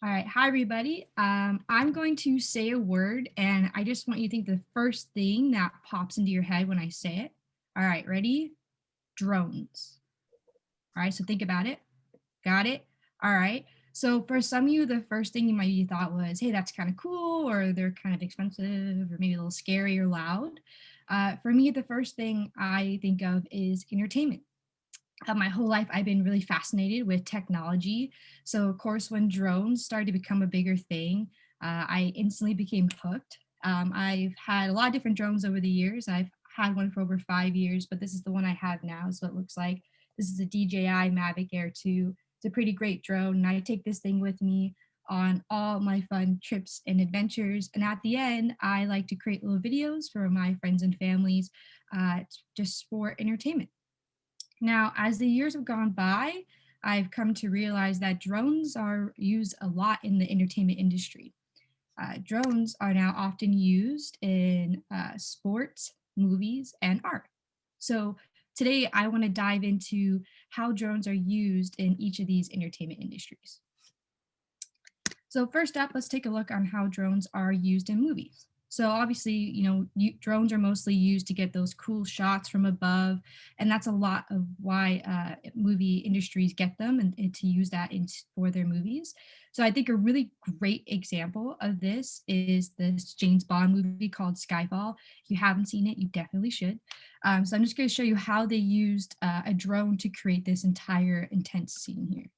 All right. Hi, everybody. I'm going to say a word, and I just want you to think the first thing that pops into your head when I say it. All right. Ready? Drones. All right. So think about it. Got it? All right. So for some of you, the first thing you might have thought was, hey, that's kind of cool, or they're kind of expensive, or maybe a little scary or loud. For me, the first thing I think of is entertainment. My whole life I've been really fascinated with technology. So of course, when drones started to become a bigger thing, I instantly became hooked. I've had a lot of different drones over the years. I've had one for over 5 years, but this is the one I have now. So it looks like this is a DJI Mavic Air 2. It's a pretty great drone, and I take this thing with me on all my fun trips and adventures. And at the end, I like to create little videos for my friends and families, just for entertainment. Now, as the years have gone by, I've come to realize that drones are used a lot in the entertainment industry. Drones are now often used in sports, movies, and art. So today I want to dive into how drones are used in each of these entertainment industries. So first up, let's take a look on how drones are used in movies. So obviously, drones are mostly used to get those cool shots from above, and that's a lot of why movie industries get them and to use that for their movies. So I think a really great example of this is this James Bond movie called Skyfall. If you haven't seen it, you definitely should. So I'm just going to show you how they used a drone to create this entire intense scene here.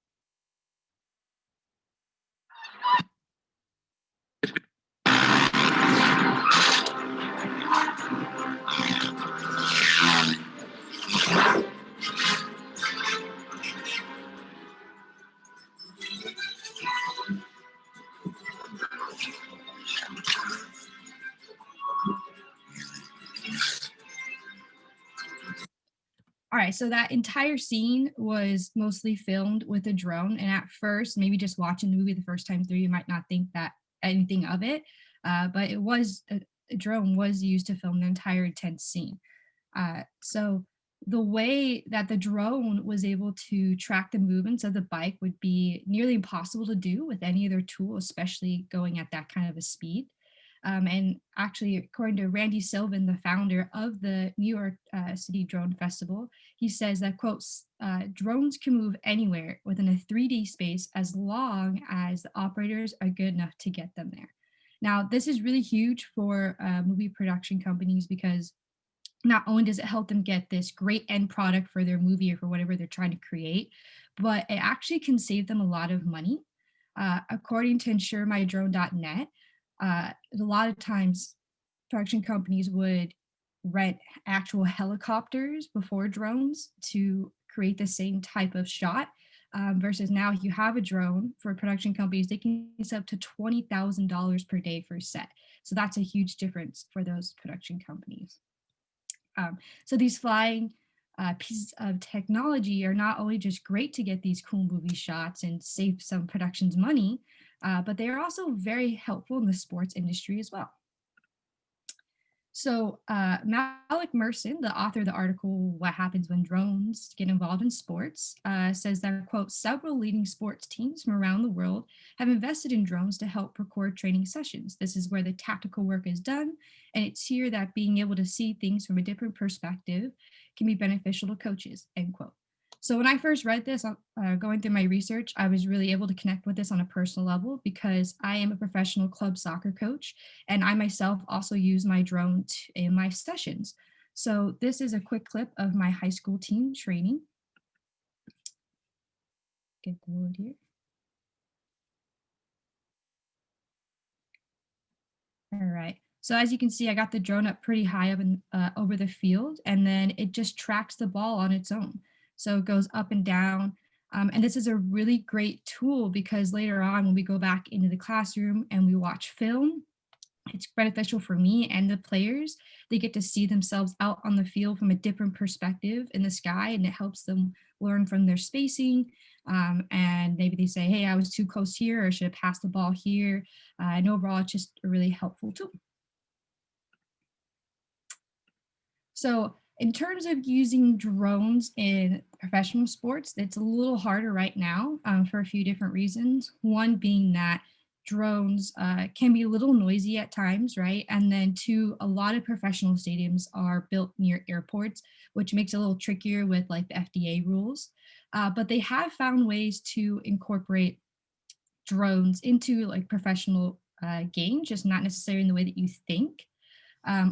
All right, so that entire scene was mostly filmed with a drone. And at first, maybe just watching the movie the first time through, you might not think that anything of it, but a drone was used to film the entire intense scene. So the way that the drone was able to track the movements of the bike would be nearly impossible to do with any other tool, especially going at that kind of a speed. And actually, according to Randy Sylvan, the founder of the New York City Drone Festival, he says that, quotes, drones can move anywhere within a 3D space as long as the operators are good enough to get them there. Now, this is really huge for movie production companies because not only does it help them get this great end product for their movie or for whatever they're trying to create, but it actually can save them a lot of money. According to insuremydrone.net, a lot of times production companies would rent actual helicopters before drones to create the same type of shot. Versus now, if you have a drone for production companies, they can use up to $20,000 per day for a set. So that's a huge difference for those production companies. So these flying pieces of technology are not only just great to get these cool movie shots and save some productions money, but they are also very helpful in the sports industry as well. So Malik Merson, the author of the article "What Happens When Drones Get Involved in Sports," says that, quote, several leading sports teams from around the world have invested in drones to help record training sessions. This is where the tactical work is done, and it's here that being able to see things from a different perspective can be beneficial to coaches, end quote. So when I first read this, going through my research, I was really able to connect with this on a personal level because I am a professional club soccer coach, and I myself also use my drone in my sessions. So this is a quick clip of my high school team training. Get the load here. All right. So as you can see, I got the drone up pretty high up over the field, and then it just tracks the ball on its own. So it goes up and down. And this is a really great tool because later on, when we go back into the classroom and we watch film, it's beneficial for me and the players. They get to see themselves out on the field from a different perspective in the sky, and it helps them learn from their spacing. And maybe they say, hey, I was too close here, or should have passed the ball here. And overall, it's just a really helpful tool. So In terms of using drones in professional sports, it's a little harder right now for a few different reasons. One being that drones can be a little noisy at times, right? And then two, a lot of professional stadiums are built near airports, which makes it a little trickier with like the FDA rules. But they have found ways to incorporate drones into like professional games, just not necessarily in the way that you think.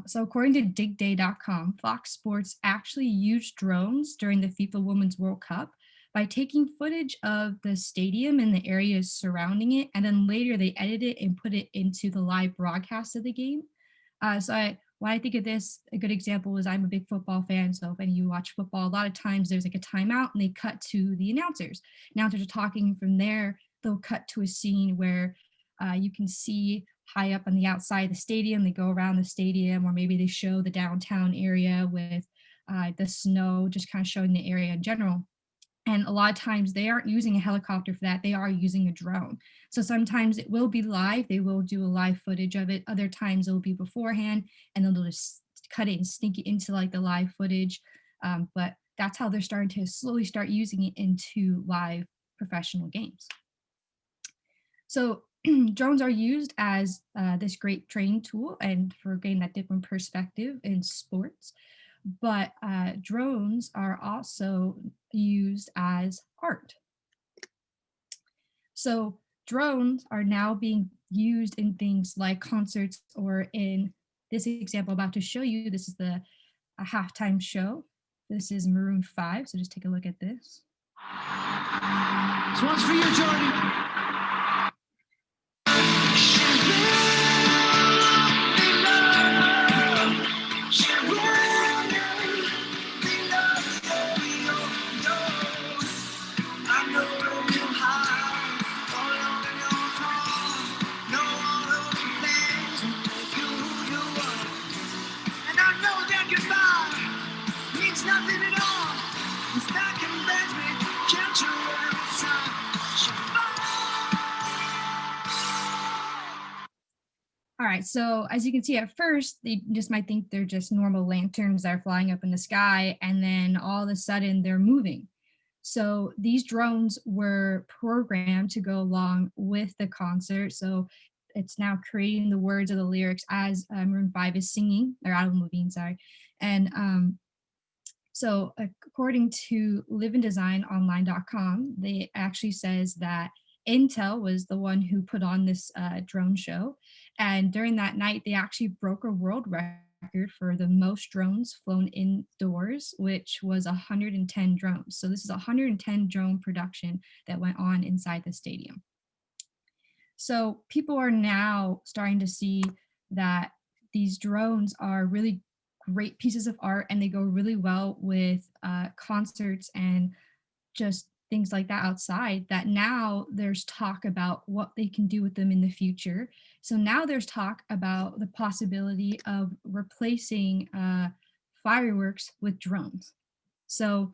So according to digday.com, Fox Sports actually used drones during the FIFA Women's World Cup by taking footage of the stadium and the areas surrounding it, and then later they edited it and put it into the live broadcast of the game. When I think of this, a good example is I'm a big football fan. So if any of you watch football, a lot of times there's like a timeout and they cut to the announcers. Announcers are talking from there. They'll cut to a scene where you can see high up on the outside of the stadium. They go around the stadium, or maybe they show the downtown area with the snow, just kind of showing the area in general. And a lot of times they aren't using a helicopter for that. They are using a drone. So sometimes it will be live. They will do a live footage of it. Other times it'll be beforehand and then they'll just cut it and sneak it into like the live footage. But that's how they're starting to slowly start using it into live professional games. So drones are used as this great training tool and for getting that different perspective in sports. But drones are also used as art. So drones are now being used in things like concerts, or in this example I'm about to show you. This is the a halftime show. This is Maroon 5. So just take a look at this. This one's for you, Jordan. All right, so as you can see at first, they just might think they're just normal lanterns that are flying up in the sky, and then all of a sudden they're moving. So these drones were programmed to go along with the concert. So it's now creating the words of the lyrics as Maroon 5 is singing, or Adam Levine, sorry. And so according to liveanddesignonline.com, they actually says that Intel was the one who put on this drone show. And during that night, they actually broke a world record for the most drones flown indoors, which was 110 drones. So this is 110 drone production that went on inside the stadium. So people are now starting to see that these drones are really great pieces of art, and they go really well with concerts and just things like that outside, that now there's talk about what they can do with them in the future. So now there's talk about the possibility of replacing fireworks with drones. So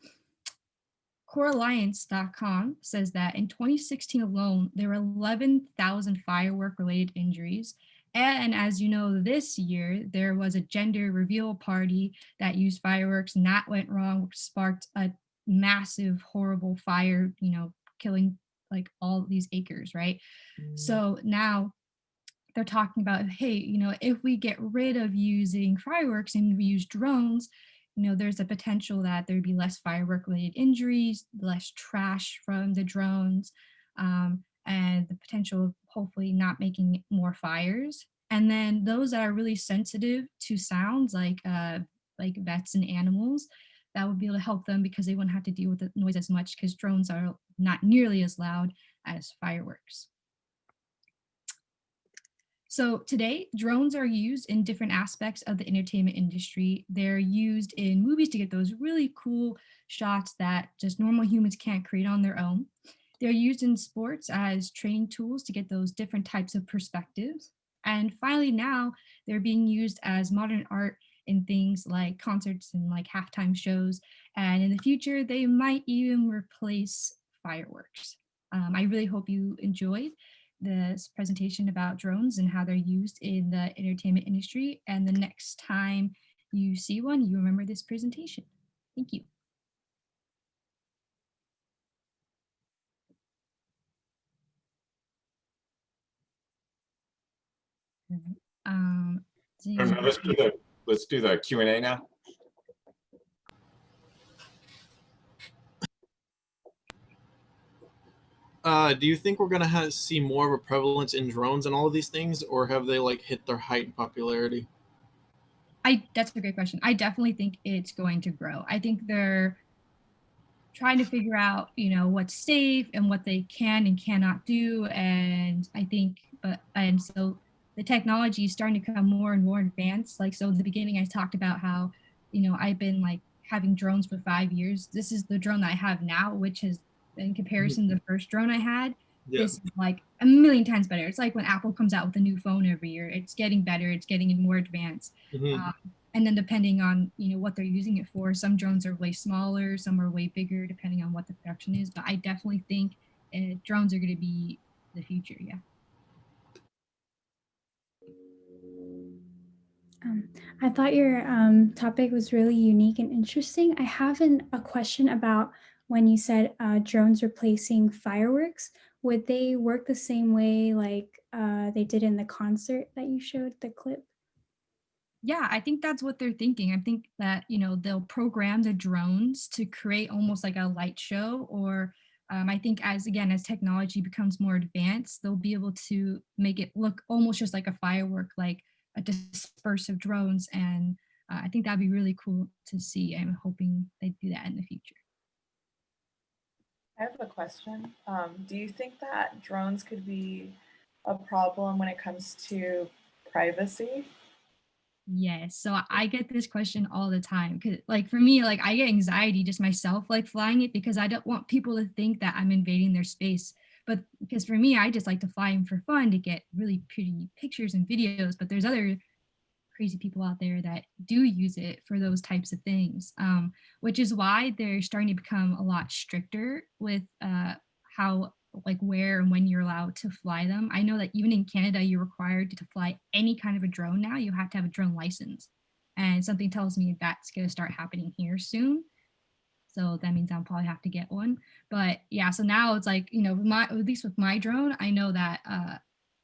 CoreAlliance.com says that in 2016 alone, there were 11,000 firework-related injuries. And as you know, this year, there was a gender reveal party that used fireworks, and that went wrong, which sparked a massive, horrible fire, killing like all these acres, right? So now they're talking about, hey, if we get rid of using fireworks and we use drones, there's a potential that there'd be less firework related injuries, less trash from the drones, and the potential of hopefully not making more fires. And then those that are really sensitive to sounds, like vets and animals, that would be able to help them because they wouldn't have to deal with the noise as much, because drones are not nearly as loud as fireworks. So today, drones are used in different aspects of the entertainment industry. They're used in movies to get those really cool shots that just normal humans can't create on their own. They're used in sports as training tools to get those different types of perspectives. And finally, now they're being used as modern art in things like concerts and like halftime shows. And in the future, they might even replace fireworks. I really hope you enjoyed this presentation about drones and how they're used in the entertainment industry. And the next time you see one, you remember this presentation. Thank you. All right. Oh, no, let's do the Q&A now. Do you think we're gonna see more of a prevalence in drones and all of these things, or have they like hit their height in popularity? That's a great question. I definitely think it's going to grow. I think they're trying to figure out, what's safe and what they can and cannot do. And I think, and so the technology is starting to become more and more advanced. Like, so in the beginning, I talked about how, I've been like having drones for 5 years. This is the drone that I have now, which has, in comparison to the first drone I had, Yeah. this is like a million times better. It's like when Apple comes out with a new phone every year, it's getting better, it's getting more advanced. Mhm. And then depending on what they're using it for, some drones are way smaller, some are way bigger, depending on what the production is. But I definitely think drones are going to be the future. Yeah. I thought your topic was really unique and interesting. I have a question about when you said drones replacing fireworks. Would they work the same way like they did in the concert that you showed the clip? Yeah, I think that's what they're thinking. I think that, they'll program the drones to create almost like a light show, or I think as technology becomes more advanced, they'll be able to make it look almost just like a firework, like a disperse of drones. And I think that'd be really cool to see. I'm hoping they do that in the future. I have a question. Do you think that drones could be a problem when it comes to privacy? Yes. So I get this question all the time. 'Cause like for me, like I get anxiety just myself, like flying it, because I don't want people to think that I'm invading their space. But because for me, I just like to fly them for fun to get really pretty pictures and videos. But there's other crazy people out there that do use it for those types of things, which is why they're starting to become a lot stricter with how, like, where and when you're allowed to fly them. I know that even in Canada, you're required to fly any kind of a drone now. You have to have a drone license. And something tells me that's going to start happening here soon. So that means I'll probably have to get one. But yeah, so now it's like, at least with my drone, I know that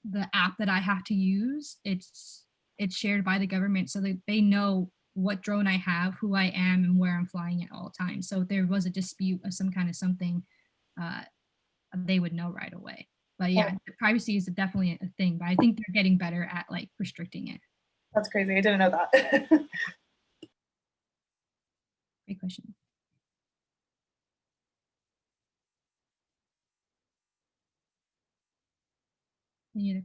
the app that I have to use, it's shared by the government so that they know what drone I have, who I am, and where I'm flying at all times. So if there was a dispute of some kind of something, uh, they would know right away. But yeah, privacy is definitely a thing, but I think they're getting better at like restricting it. That's crazy. I didn't know that. Great question. Any other